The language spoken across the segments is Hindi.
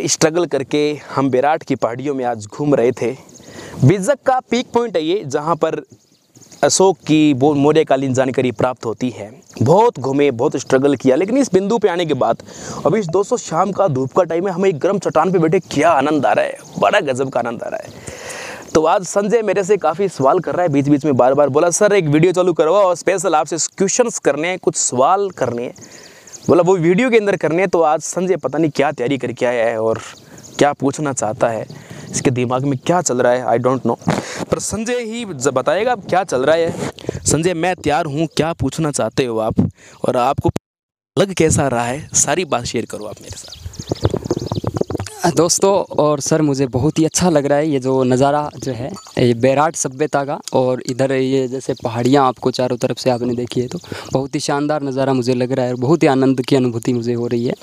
स्ट्रगल करके हम बैराट की पहाड़ियों में आज घूम रहे थे। बिजक का पीक पॉइंट है ये, जहाँ पर अशोक की मौर्यकालीन जानकारी प्राप्त होती है। बहुत घूमे, बहुत स्ट्रगल किया, लेकिन इस बिंदु पे आने के बाद अभी इस दोस्तों शाम का धूप का टाइम है, हमें एक गर्म चट्टान पे बैठे क्या आनंद आ रहा है, बड़ा गजब का आनंद आ रहा है। तो आज संजय मेरे से काफ़ी सवाल कर रहा है, बीच बीच में बार बार बोला सर एक वीडियो चालू करवाओ और स्पेशल आपसे क्वेश्चंस करने हैं, कुछ सवाल करने हैं, बोला वो वीडियो के अंदर करने हैं। तो आज संजय पता नहीं क्या तैयारी करके आया है और क्या पूछना चाहता है, इसके दिमाग में क्या चल रहा है आई डोंट नो, पर संजय ही बताएगा अब क्या चल रहा है। संजय मैं तैयार हूँ, क्या पूछना चाहते हो आप और आपको लग कैसा रहा है, सारी बात शेयर करो आप मेरे साथ। दोस्तों और सर मुझे बहुत ही अच्छा लग रहा है ये जो नज़ारा जो है ये बैराट सभ्यता का, और इधर ये जैसे पहाड़ियाँ आपको चारों तरफ से आपने देखी है तो बहुत ही शानदार नज़ारा मुझे लग रहा है और बहुत ही आनंद की अनुभूति मुझे हो रही है।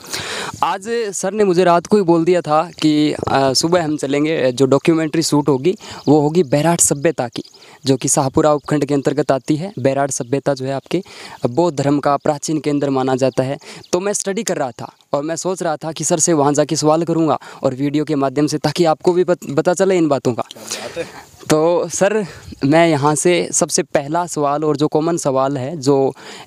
आज सर ने मुझे रात को ही बोल दिया था कि सुबह हम चलेंगे, जो डॉक्यूमेंट्री शूट होगी वो होगी बैराट सभ्यता की, जो कि शाहपुरा उपखंड के अंतर्गत आती है। बैराट सभ्यता जो है आपके बौद्ध धर्म का प्राचीन केंद्र माना जाता है। तो मैं स्टडी कर रहा था और मैं सोच रहा था कि सर से वहाँ जाके सवाल करूँगा और वीडियो के माध्यम से, ताकि आपको भी पता चले इन बातों का। तो सर मैं यहाँ से सबसे पहला सवाल, और जो कॉमन सवाल है जो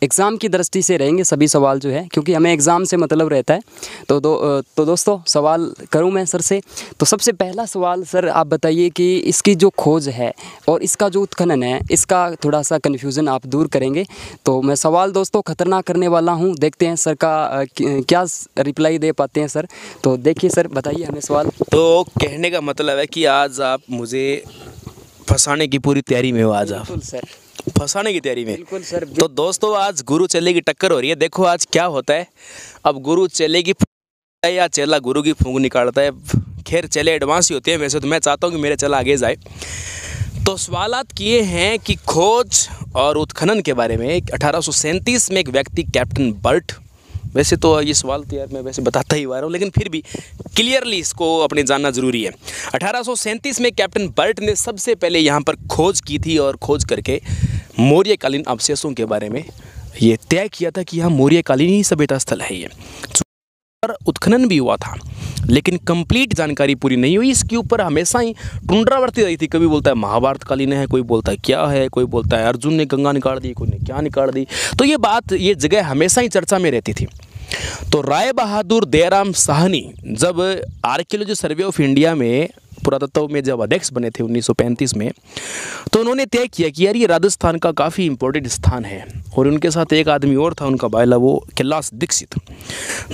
एग्ज़ाम की दृष्टि से रहेंगे सभी सवाल जो है, क्योंकि हमें एग्ज़ाम से मतलब रहता है, तो दोस्तों सवाल करूँ मैं सर से। तो सबसे पहला सवाल सर आप बताइए कि इसकी जो खोज है और इसका जो उत्खनन है, इसका थोड़ा सा कन्फ्यूज़न आप दूर करेंगे। तो मैं सवाल दोस्तों ख़तरनाक करने वाला हूँ, देखते हैं सर का क्या रिप्लाई दे पाते हैं सर। तो देखिए सर बताइए हमें सवाल। तो कहने का मतलब है कि आज आप मुझे फंसाने की पूरी तैयारी में हो, आज आप बिल्कुल सर, फंसाने की तैयारी में। बिल्कुल सर। तो दोस्तों आज गुरु चेले की टक्कर हो रही है, देखो आज क्या होता है। अब गुरु चेले की फूंक या चेला गुरु की फूंक निकालता है। खैर चेले एडवांस ही होते हैं वैसे, तो मैं चाहता हूँ कि मेरे चेला आगे जाए। तो सवालात किए हैं कि खोज और उत्खनन के बारे में। 1837 में एक व्यक्ति कैप्टन बर्ट, वैसे तो ये सवाल तो यार मैं वैसे बताता ही आ रहा हूँ, लेकिन फिर भी क्लियरली इसको अपने जानना ज़रूरी है। 1837 में कैप्टन बर्ट ने सबसे पहले यहाँ पर खोज की थी और खोज करके मौर्यकालीन अवशेषों के बारे में ये तय किया था कि यहाँ मौर्यकालीन ही सभ्यता स्थल है ये। और उत्खनन भी हुआ था, लेकिन कंप्लीट जानकारी पूरी नहीं हुई। इसके ऊपर हमेशा ही पुनरावृत्ति रही थी। कभी बोलता है महाभारत कालीन है, कोई बोलता है क्या है, कोई बोलता है अर्जुन ने गंगा निकाल दी, कोई ने क्या निकाल दी। तो ये जगह हमेशा ही चर्चा में रहती थी। तो राय बहादुर दयाराम साहनी जब आर्कियोलॉजी सर्वे ऑफ इंडिया में पुरातत्व में जब अध्यक्ष बने थे 1935 में, तो उन्होंने तय किया कि यार ये राजस्थान का काफ़ी इंपॉर्टेंट स्थान है। और उनके साथ एक आदमी और था, उनका बायला वो कैलाश दीक्षित।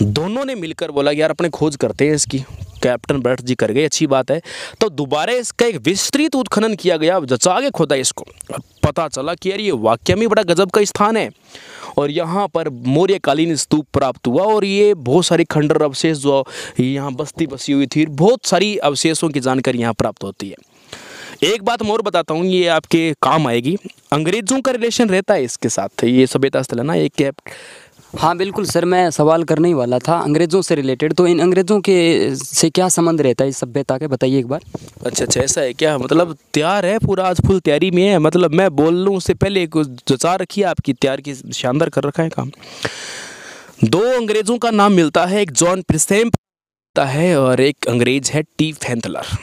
दोनों ने मिलकर बोला कि यार अपने खोज करते हैं इसकी। कैप्टन बर्ट जी कर गए, अच्छी बात है। तो दोबारा इसका एक विस्तृत उत्खनन किया गया, जचा के खोदा इसको, और पता चला कि यार ये वाकई में बड़ा गजब का स्थान है। और यहाँ पर मौर्यकालीन स्तूप प्राप्त हुआ और ये बहुत सारी खंडर अवशेष जो यहाँ बस्ती बसी हुई थी, बहुत सारी अवशेषों की जानकारी यहाँ प्राप्त होती है। एक बात मैं और बताता हूँ, ये आपके काम आएगी। अंग्रेज़ों का रिलेशन रहता है इसके साथ, ये सभ्यता स्थल है ना, एक कैप। हाँ बिल्कुल सर, मैं सवाल करने ही वाला था अंग्रेज़ों से रिलेटेड। तो इन अंग्रेज़ों के से क्या संबंध रहता है इस सभ्यता के, बताइए एक बार। अच्छा ऐसा है क्या, मतलब तैयार है पूरा, आज फुल तैयारी में है। मतलब मैं बोल लूँ उससे पहले कुछ जचा रखी है आपकी तैयार की, शानदार कर रखा है काम। 2 अंग्रेज़ों का नाम मिलता है, एक जॉन प्रिसेम्प है और एक अंग्रेज़ है टी फैंथलर।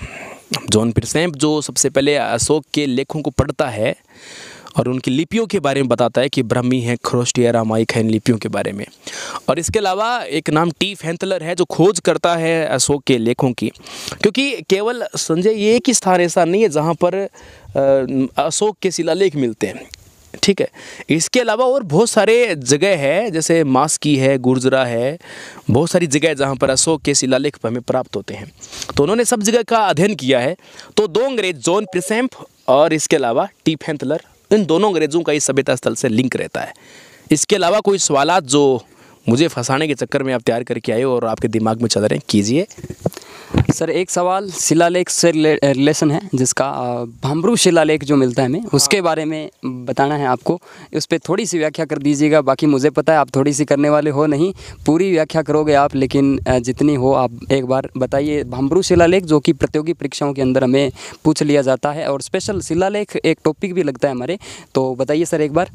जॉन प्रिसेम्प जो सबसे पहले अशोक के लेखों को पढ़ता है और उनकी लिपियों के बारे में बताता है कि ब्राह्मी है, खरोष्टी है, रामायिक है, इन लिपियों के बारे में। और इसके अलावा एक नाम टी फैंथलर है जो खोज करता है अशोक के लेखों की। क्योंकि केवल संजय ये एक ही स्थान ऐसा नहीं है जहाँ पर अशोक के शिलालेख मिलते हैं, ठीक है। इसके अलावा और बहुत सारे जगह है, जैसे मास्की है, गुर्जरा है, बहुत सारी जगह जहाँ पर अशोक के शिलालेख हमें प्राप्त होते हैं। तो उन्होंने सब जगह का अध्ययन किया है। तो 2 अंग्रेज, जॉन प्रिसेम्प और इसके अलावा टी फैंथलर, इन दोनों अंग्रेज़ों का इस सभ्यता स्थल से लिंक रहता है। इसके अलावा कोई सवालात जो मुझे फंसाने के चक्कर में आप तैयार करके आए हो और आपके दिमाग में चल रहे हैं, कीजिए। सर एक सवाल शिलालेख से रिलेशन है, जिसका भामरू शिलालेख जो मिलता है हमें, उसके बारे में बताना है आपको। उस पर थोड़ी सी व्याख्या कर दीजिएगा। बाकी मुझे पता है आप थोड़ी सी करने वाले हो नहीं, पूरी व्याख्या करोगे आप, लेकिन जितनी हो आप एक बार बताइए। भामरू शिलालेख जो कि प्रतियोगी परीक्षाओं के अंदर हमें पूछ लिया जाता है और स्पेशल शिलालेख एक टॉपिक भी लगता है हमारे, तो बताइए सर एक बार।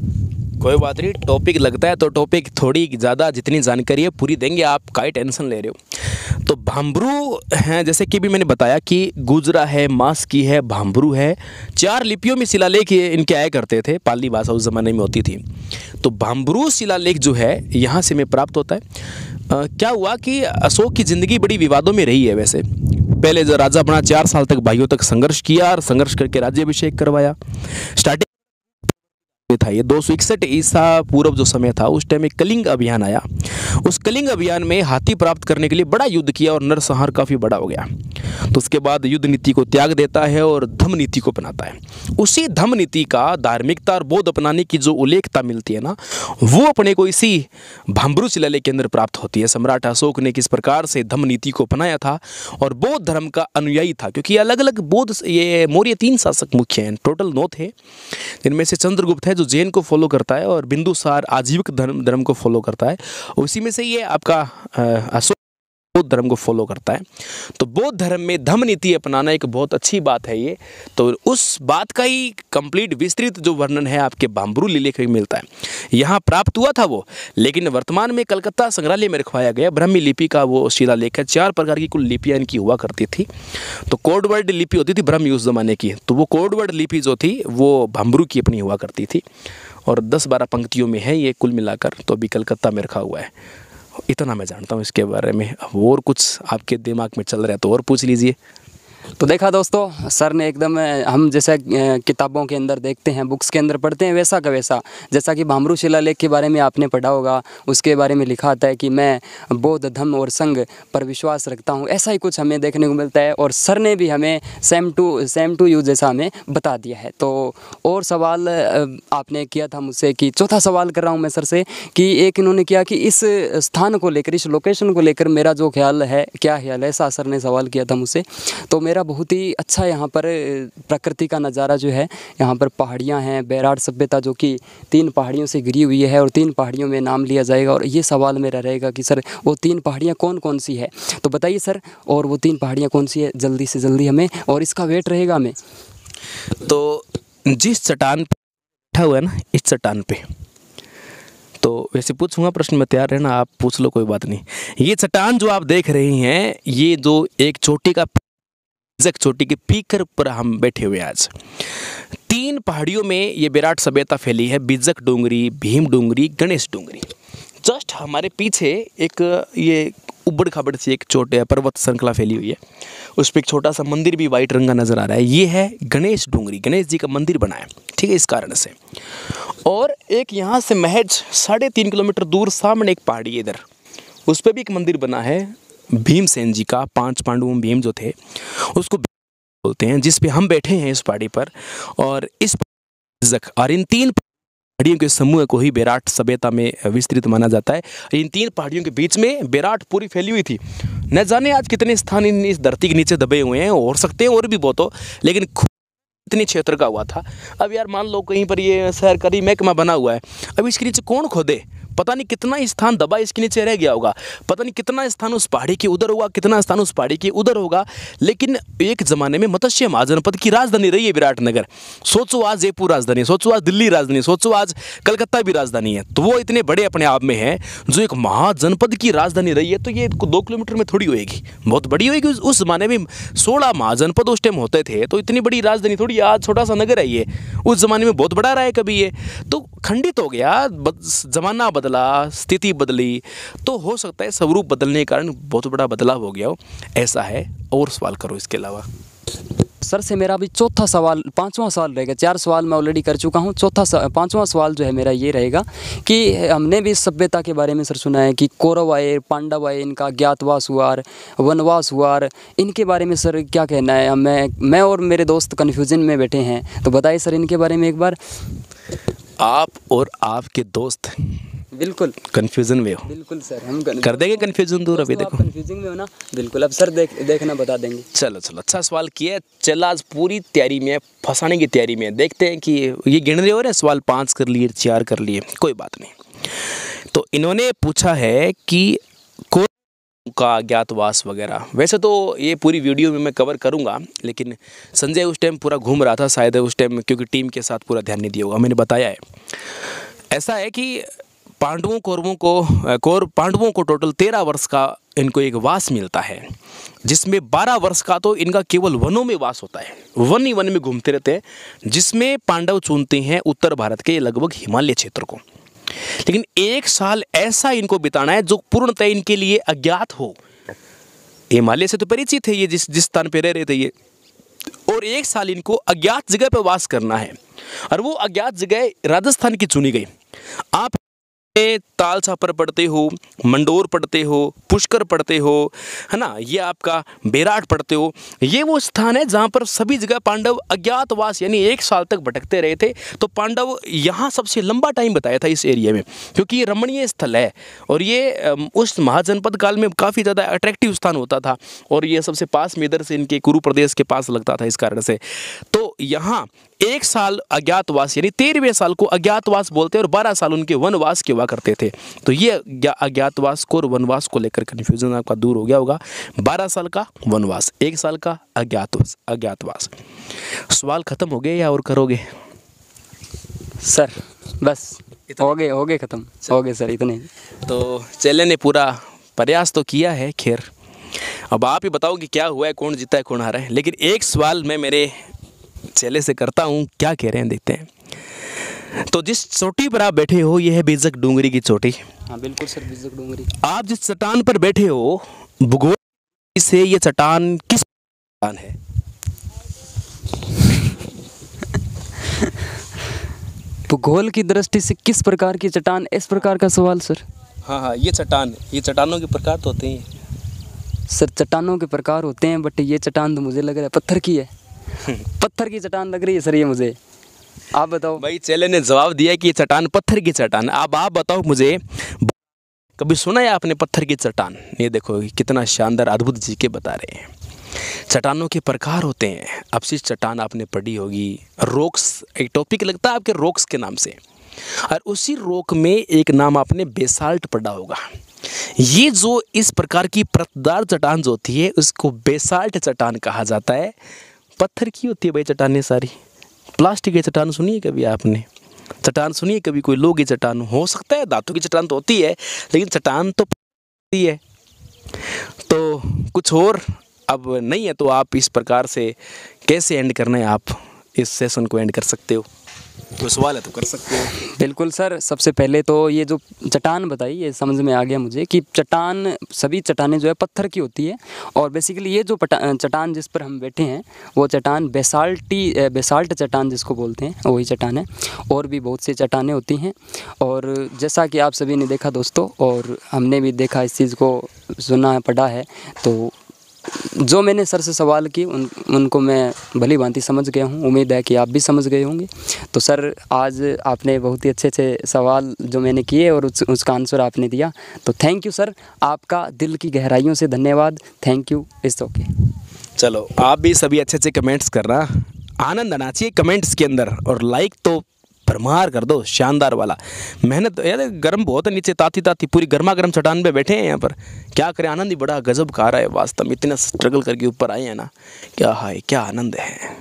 कोई बात नहीं, टॉपिक लगता है तो टॉपिक थोड़ी ज़्यादा जितनी जानकारी है पूरी देंगे, आप काहे टेंशन ले रहे हो। तो भांबरू हैं, जैसे कि भी मैंने बताया कि गुजरा है, मास्की है, भांबरू है, 4 लिपियों में शिलालेख इनके आया करते थे, पाली भाषा उस ज़माने में होती थी। तो भांबरू शिलालेख जो है यहाँ से हमें प्राप्त होता है। क्या हुआ कि अशोक की ज़िंदगी बड़ी विवादों में रही है। वैसे पहले जो राजा बना 4 साल तक भाइयों तक संघर्ष किया और संघर्ष करके राज्याभिषेक करवाया। स्टार्टिंग था ये 261 ईसा पूर्व जो समय था, उस टाइम एक कलिंग अभियान आया। उस कलिंग अभियान में हाथी प्राप्त करने के लिए बड़ा युद्ध किया और नरसंहार काफ़ी बड़ा हो गया। तो उसके बाद युद्ध नीति को त्याग देता है और धम्म नीति को अपनाता है। उसी धम्म नीति का धार्मिकता और बौद्ध अपनाने की जो उल्लेखता मिलती है ना, वो अपने को इसी भांबरू शिलालेख के अंदर प्राप्त होती है। सम्राट अशोक ने किस प्रकार से धम्म नीति को अपनाया था और बौद्ध धर्म का अनुयायी था, क्योंकि अलग अलग बौद्ध, ये मौर्य 3 शासक मुख्य हैं, टोटल 9 थे, जिनमें से चंद्रगुप्त है जो जैन को फॉलो करता है और बिंदुसार आजीविक धर्म को फॉलो करता है। उसी में से ये आपका अशोक बौद्ध धर्म को फॉलो करता है। तो बौद्ध धर्म में धम्म नीति अपनाना एक बहुत अच्छी बात है ये। तो उस बात का ही कंप्लीट विस्तृत जो वर्णन है आपके भांबरू शिलालेख में मिलता है। यहाँ प्राप्त हुआ था वो, लेकिन वर्तमान में कलकत्ता संग्रहालय में रखवाया गया ब्राह्मी लिपि का वो शिलालेख है। 4 प्रकार की कुल लिपियाँ इनकी हुआ करती थी। तो कोडवर्ड लिपि होती थी ब्राह्मी उस जमाने की, तो वो कोडवर्ड लिपि जो थी वो भांबरू की अपनी हुआ करती थी और 10-12 पंक्तियों में है ये कुल मिलाकर। तो अभी कलकत्ता में रखा हुआ है। इतना मैं जानता हूँ इसके बारे में। अब और कुछ आपके दिमाग में चल रहा है तो और पूछ लीजिए। तो देखा दोस्तों, सर ने एकदम, हम जैसे किताबों के अंदर देखते हैं, बुक्स के अंदर पढ़ते हैं, वैसा का वैसा, जैसा कि भांबरू शिलालेख के बारे में आपने पढ़ा होगा, उसके बारे में लिखा आता है कि मैं बौद्ध धम्म और संघ पर विश्वास रखता हूँ, ऐसा ही कुछ हमें देखने को मिलता है। और सर ने भी हमें सेम टू यू जैसा हमें बता दिया है। तो और सवाल आपने किया था मुझसे कि चौथा सवाल कर रहा हूँ मैं सर से कि एक इन्होंने किया कि इस स्थान को लेकर, इस लोकेशन को लेकर मेरा जो ख्याल है, क्या ख्याल है, ऐसा सर ने सवाल किया था मुझसे। तो मेरा बहुत ही अच्छा यहाँ पर प्रकृति का नज़ारा जो है, यहाँ पर पहाड़ियाँ हैं, बैराट सभ्यता जो कि 3 पहाड़ियों से घिरी हुई है और 3 पहाड़ियों में नाम लिया जाएगा। और ये सवाल मेरा रहेगा कि सर वो 3 पहाड़ियाँ कौन कौन सी है, तो बताइए सर, और वो 3 पहाड़ियाँ कौन सी है जल्दी से जल्दी हमें, और इसका वेट रहेगा हमें। तो जिस चट्टान पे बैठा हुआ है ना, इस चट्टान पे, तो वैसे पूछूंगा प्रश्न में, तैयार रहना, आप पूछ लो, कोई बात नहीं। ये चट्टान जो आप देख रहे हैं, ये जो एक चोटी का चोटी के पीकर पर हम बैठे हुए आज 3 पहाड़ियों में ये विराट सभ्यता फैली है। बिजक डूंगरी, भीम डूंगरी, गणेश डूंगरी। जस्ट हमारे पीछे एक ये उबड़ खाबड़ सी एक चोटी पर्वत श्रृंखला फैली हुई है, उस पर एक छोटा सा मंदिर भी वाइट रंग का नजर आ रहा है। ये है गणेश डूंगरी, गणेश जी का मंदिर बना है, ठीक है, इस कारण से। और एक यहाँ से महज 3.5 किलोमीटर दूर सामने एक पहाड़ी है इधर, उस पर भी एक मंदिर बना है भीमसेन जी का। 5 पांडवों भीम जो थे उसको बोलते हैं, जिस पे हम बैठे हैं इस पहाड़ी पर। और इस और इन 3 पहाड़ियों के समूह को ही विराट सभ्यता में विस्तृत माना जाता है। इन 3 पहाड़ियों के बीच में विराट पूरी फैली हुई थी। न जाने आज कितने स्थान इस धरती के नीचे दबे हुए हैं, हो सकते हैं और भी बहुत हो, लेकिन इतनी क्षेत्र का हुआ था। अब यार मान लो कहीं पर ये सरकारी महकमा बना हुआ है, अब इसके नीचे कौन खोदे, पता नहीं कितना स्थान दबा इसके नीचे रह गया होगा, पता नहीं कितना स्थान उस पहाड़ी के उधर होगा, कितना स्थान उस पहाड़ी के उधर होगा। लेकिन एक ज़माने में मत्स्य महाजनपद की राजधानी रही है विराटनगर। सोचो आज जयपुर राजधानी, सोचो आज दिल्ली राजधानी, सोचो आज कलकत्ता भी राजधानी है। तो वो इतने बड़े अपने आप में है, जो एक महाजनपद की राजधानी रही है, तो ये 2 किलोमीटर में थोड़ी होएगी, बहुत बड़ी होएगी। उस ज़माने में 16 महाजनपद उस टाइम होते थे, तो इतनी बड़ी राजधानी थोड़ी, आज छोटा सा नगर है ये, उस ज़माने में बहुत बड़ा रहा है कभी ये। तो खंडित हो गया, ज़माना बदला, स्थिति बदली, तो हो सकता है स्वरूप बदलने के कारण बहुत बड़ा बदलाव हो गया हो, ऐसा है। और सवाल करो इसके अलावा। सर से मेरा अभी चौथा सवाल, 5वां सवाल रहेगा। 4 सवाल मैं ऑलरेडी कर चुका हूँ, 5वां सवाल जो है मेरा ये रहेगा कि हमने भी इस सभ्यता के बारे में सर सुना है कि कौरव आए, पांडव आए, इनका ज्ञातवास हुआ और वनवास हुआ, इनके बारे में सर क्या कहना है। मैं और मेरे दोस्त कन्फ्यूजन में बैठे हैं, तो बताइए सर इनके बारे में एक बार। आप और आपके दोस्त बिल्कुल कंफ्यूजन में हो। बिल्कुल सर, हम कर देंगे कंफ्यूजन दूर। अभी देखो कंफ्यूजिंग में हो ना, बिल्कुल। अब सर देखना बता देंगे। चलो अच्छा सवाल किया। चल आज पूरी तैयारी में, फंसाने की तैयारी में, देखते हैं कि ये गिन रहे हो रहे सवाल, 5 कर लिए, 4 कर लिए, कोई बात नहीं। तो इन्होंने पूछा है कि का ज्ञातवास वगैरह। वैसे तो ये पूरी वीडियो में मैं कवर करूंगा, लेकिन संजय उस टाइम पूरा घूम रहा था शायद उस टाइम, क्योंकि टीम के साथ पूरा ध्यान नहीं दिया होगा, मैंने बताया है। ऐसा है कि पांडवों को टोटल 13 वर्ष का इनको एक वास मिलता है, जिसमें 12 वर्ष का तो इनका केवल वनों में वास होता है, वन ही वन में घूमते रहते हैं, जिसमें पांडव चुनते हैं उत्तर भारत के लगभग हिमालय क्षेत्र को। लेकिन 1 साल ऐसा इनको बिताना है जो पूर्णतः इनके लिए अज्ञात हो। हिमालय से तो परिचित है ये, जिस स्थान पे रह रहे थे ये, और 1 साल इनको अज्ञात जगह पर वास करना है। और वो अज्ञात जगह राजस्थान की चुनी गई। आप ताल छापर पढ़ते हो, मंडोर पढ़ते हो, पुष्कर पढ़ते हो, है ना, ये आपका बेराट पढ़ते हो। ये वो स्थान है जहाँ पर सभी जगह पांडव अज्ञातवास यानी 1 साल तक भटकते रहे थे। तो पांडव यहाँ सबसे लंबा टाइम बताया था इस एरिया में, क्योंकि ये रमणीय स्थल है और ये उस महाजनपद काल में काफ़ी ज़्यादा अट्रैक्टिव स्थान होता था, और ये सबसे पास में इधर से इनके कुरु प्रदेश के पास लगता था, इस कारण से। तो यहाँ 1 साल अज्ञातवास यानी 13वें साल को अज्ञातवास बोलते हैं, और 12 साल उनके वनवास के हुआ करते थे। तो ये अज्ञातवास को और वनवास को लेकर कन्फ्यूजन आपका दूर हो गया होगा। 12 साल का वनवास, 1 साल का अज्ञातवास। सवाल खत्म हो गए या और करोगे? सर बस हो गए ख़त्म हो गए सर, इतने। तो चेले ने पूरा प्रयास तो किया है। खैर अब आप ही बताओ कि क्या हुआ है, कौन जीता है कौन हारा है। लेकिन एक सवाल मैं मेरे चेले से करता हूँ, क्या कह रहे हैं देखते हैं। तो जिस चोटी पर आप बैठे हो, ये है बीजक डूंगरी की चोटी। हाँ बिल्कुल सर, बीजक डूंगरी। आप जिस चट्टान पर बैठे हो, भूगोल से ये चट्टान किस चट्टान है? भूगोल की दृष्टि से किस प्रकार की चट्टान, इस प्रकार का सवाल सर। हाँ, ये चट्टान, ये चट्टानों के प्रकार तो होते हैं सर। चट्टानों के प्रकार होते हैं, बट ये चट्टान तो मुझे लग रहा है पत्थर की है। पत्थर की चट्टान लग रही है सर ये मुझे। आप बताओ। भाई चेले ने जवाब दिया कि ये चट्टान पत्थर की चट्टान। अब आप बताओ मुझे, कभी सुना है आपने पत्थर की चट्टान? ये देखो कितना शानदार अद्भुत जी के बता रहे हैं। चट्टानों के प्रकार होते हैं। अपशिष्ट चट्टान आपने पढ़ी होगी। रॉक्स एक टॉपिक लगता है आपके, रॉक्स के नाम से। और उसी रॉक में एक नाम आपने बेसाल्ट पढ़ा होगा। ये जो इस प्रकार की परतदार चट्टान जो होती है, उसको बेसाल्ट चट्टान कहा जाता है। पत्थर की होती है भाई चट्टानें सारी। प्लास्टिक की चट्टान सुनिए कभी आपने? चट्टान सुनिए कभी? कोई लोहे की चट्टान हो सकता है, धातु की चट्टान तो होती है, लेकिन चट्टान तो होती है। तो कुछ और अब नहीं है, तो आप इस प्रकार से कैसे एंड करना है, आप इस सेशन को एंड कर सकते हो। तो सवाल है तो कर सकते हो। बिल्कुल सर। सबसे पहले तो ये जो चट्टान बताई, ये समझ में आ गया मुझे कि चट्टान, सभी चट्टानें जो है पत्थर की होती है। और बेसिकली ये जो चट्टान जिस पर हम बैठे हैं, वो चट्टान बेसाल्ट चट्टान जिसको बोलते हैं, वही चट्टान है। और भी बहुत सी चट्टानें होती हैं। और जैसा कि आप सभी ने देखा दोस्तों, और हमने भी देखा, इस चीज़ को सुना पढ़ा है, तो जो मैंने सर से सवाल की उनको मैं भली भांति समझ गया हूँ। उम्मीद है कि आप भी समझ गए होंगे। तो सर आज आपने बहुत ही अच्छे अच्छे सवाल जो मैंने किए और उसका आंसर आपने दिया, तो थैंक यू सर, आपका दिल की गहराइयों से धन्यवाद। Thank you. It's okay. चलो आप भी सभी अच्छे अच्छे कमेंट्स करना, आनंद आना चाहिए कमेंट्स के अंदर, और लाइक तो भरमार कर दो, शानदार वाला। मेहनत यार, गर्म बहुत है नीचे, ताती ताती पूरी गर्मा गर्म चट्टान पे बैठे हैं यहाँ पर। क्या करें, आनंद ही बड़ा गजब का आ रहा है वास्तव में। इतना स्ट्रगल करके ऊपर आए हैं ना, क्या हाय, क्या आनंद है।